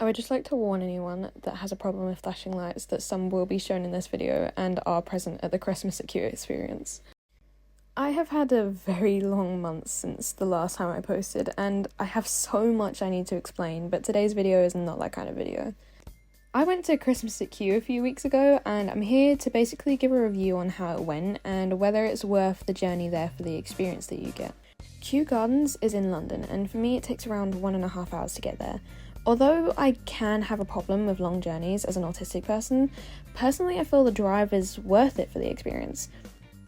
I would just like to warn anyone that has a problem with flashing lights that some will be shown in this video and are present at the Christmas at Kew experience. I have had a very long month since the last time I posted, and I have so much I need to explain, but today's video is not that kind of video. I went to Christmas at Kew a few weeks ago, and I'm here to basically give a review on how it went and whether it's worth the journey there for the experience that you get. Kew Gardens is in London, and for me it takes around 1.5 hours to get there. Although I can have a problem with long journeys as an autistic person, personally I feel the drive is worth it for the experience.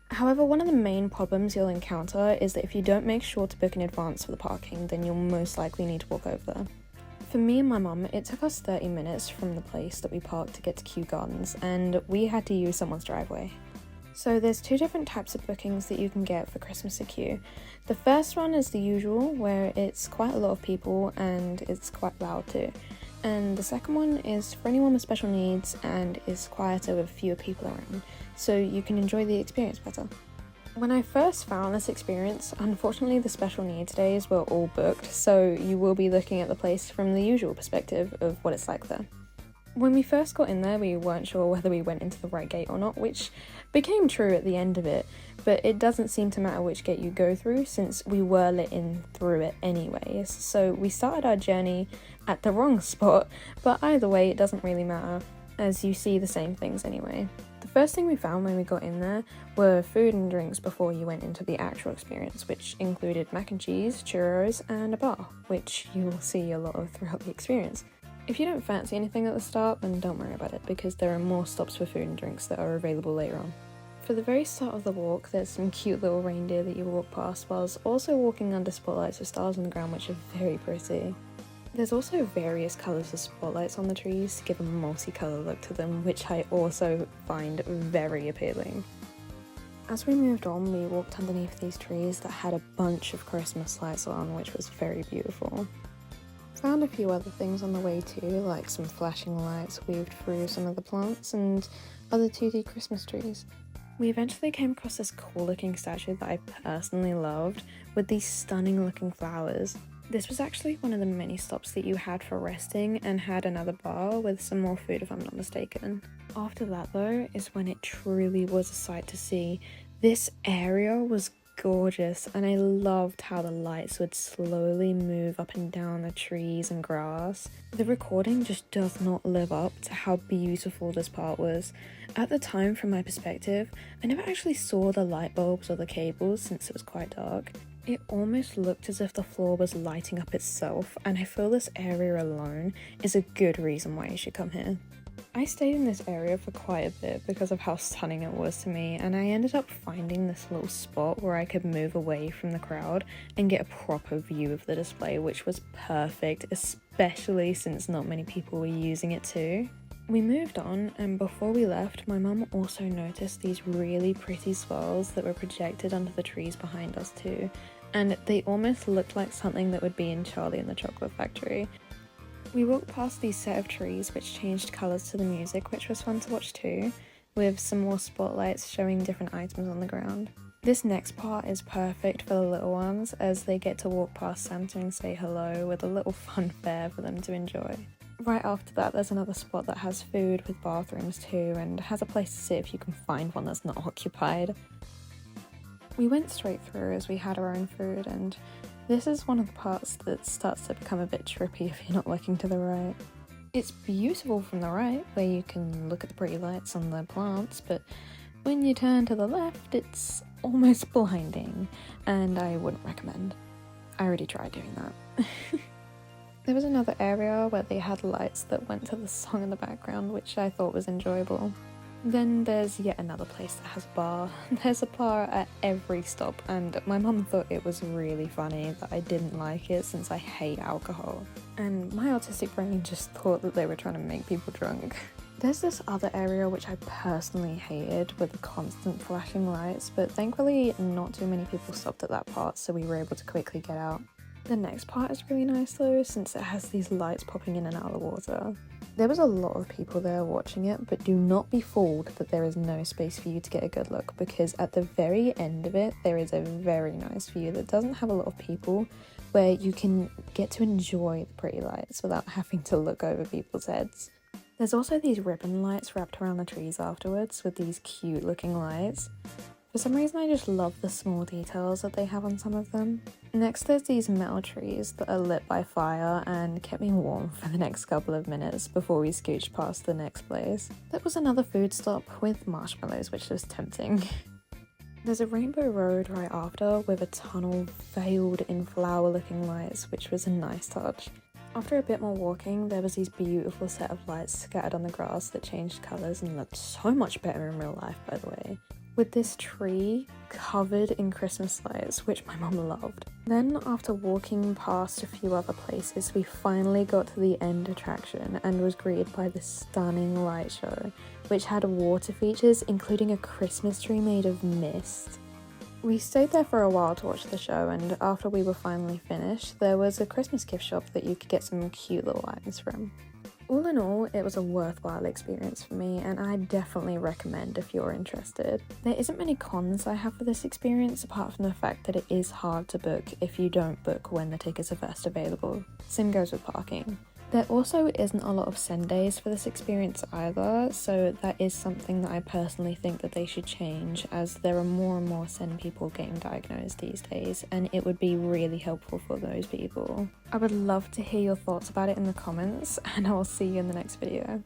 However, one of the main problems you'll encounter is that if you don't make sure to book in advance for the parking, then you'll most likely need to walk over there. For me and my mum, it took us 30 minutes from the place that we parked to get to Kew Gardens, and we had to use someone's driveway. So there's two different types of bookings that you can get for Christmas at Kew. The first one is the usual, where it's quite a lot of people and it's quite loud too. And the second one is for anyone with special needs and is quieter with fewer people around, so you can enjoy the experience better. When I first found this experience, unfortunately the special needs days were all booked, so you will be looking at the place from the usual perspective of what it's like there. When we first got in there, we weren't sure whether we went into the right gate or not, which became true at the end of it, but it doesn't seem to matter which gate you go through since we were let in through it anyways. So we started our journey at the wrong spot, but either way it doesn't really matter as you see the same things anyway. The first thing we found when we got in there were food and drinks before you went into the actual experience, which included mac and cheese, churros, and a bar, which you will see a lot of throughout the experience. If you don't fancy anything at the start, then don't worry about it, because there are more stops for food and drinks that are available later on. For the very start of the walk, there's some cute little reindeer that you walk past, whilst also walking under spotlights with stars on the ground, which are very pretty. There's also various colours of spotlights on the trees to give a multicolour look to them, which I also find very appealing. As we moved on, we walked underneath these trees that had a bunch of Christmas lights on, which was very beautiful. Found a few other things on the way too, like some flashing lights weaved through some of the plants and other 2D Christmas trees. We eventually came across this cool looking statue that I personally loved, with these stunning looking flowers. This was actually one of the many stops that you had for resting and had another bar with some more food if I'm not mistaken. After that though is when it truly was a sight to see. This area was gorgeous, and I loved how the lights would slowly move up and down the trees and grass. The recording just does not live up to how beautiful this part was. At the time, from my perspective, I never actually saw the light bulbs or the cables since it was quite dark. It almost looked as if the floor was lighting up itself, and I feel this area alone is a good reason why you should come here. I stayed in this area for quite a bit because of how stunning it was to me, and I ended up finding this little spot where I could move away from the crowd and get a proper view of the display, which was perfect, especially since not many people were using it too. We moved on, and before we left, my mum also noticed these really pretty swirls that were projected under the trees behind us too, and they almost looked like something that would be in Charlie and the Chocolate Factory. We walked past these set of trees which changed colours to the music, which was fun to watch too, with some more spotlights showing different items on the ground. This next part is perfect for the little ones as they get to walk past Santa and say hello with a little fun fair for them to enjoy. Right after that there's another spot that has food with bathrooms too and has a place to sit if you can find one that's not occupied. We went straight through as we had our own food, and this is one of the parts that starts to become a bit trippy if you're not looking to the right. It's beautiful from the right, where you can look at the pretty lights on the plants, but when you turn to the left, it's almost blinding, and I wouldn't recommend. I already tried doing that. There was another area where they had lights that went to the song in the background, which I thought was enjoyable. Then there's yet another place that has a bar. There's a bar at every stop, and my mum thought it was really funny that I didn't like it since I hate alcohol. And my autistic brain just thought that they were trying to make people drunk. There's this other area which I personally hated with the constant flashing lights, but thankfully not too many people stopped at that part, so we were able to quickly get out. The next part is really nice though, since it has these lights popping in and out of the water. There was a lot of people there watching it, but do not be fooled that there is no space for you to get a good look, because at the very end of it there is a very nice view that doesn't have a lot of people, where you can get to enjoy the pretty lights without having to look over people's heads. There's also these ribbon lights wrapped around the trees afterwards with these cute looking lights. For some reason I just love the small details that they have on some of them. Next there's these metal trees that are lit by fire and kept me warm for the next couple of minutes before we scooched past the next place. There was another food stop with marshmallows, which was tempting. There's a rainbow road right after with a tunnel veiled in flower looking lights, which was a nice touch. After a bit more walking, there was these beautiful set of lights scattered on the grass that changed colours and looked so much better in real life, by the way, with this tree covered in Christmas lights, which my mum loved. Then after walking past a few other places, we finally got to the end attraction and was greeted by this stunning light show, which had water features including a Christmas tree made of mist. We stayed there for a while to watch the show, and after we were finally finished, there was a Christmas gift shop that you could get some cute little items from. All in all, it was a worthwhile experience for me, and I definitely recommend if you're interested. There isn't many cons I have for this experience apart from the fact that it is hard to book if you don't book when the tickets are first available. Same goes with parking. There also isn't a lot of send days for this experience either, so that is something that I personally think that they should change, as there are more and more send people getting diagnosed these days, and it would be really helpful for those people. I would love to hear your thoughts about it in the comments, and I will see you in the next video.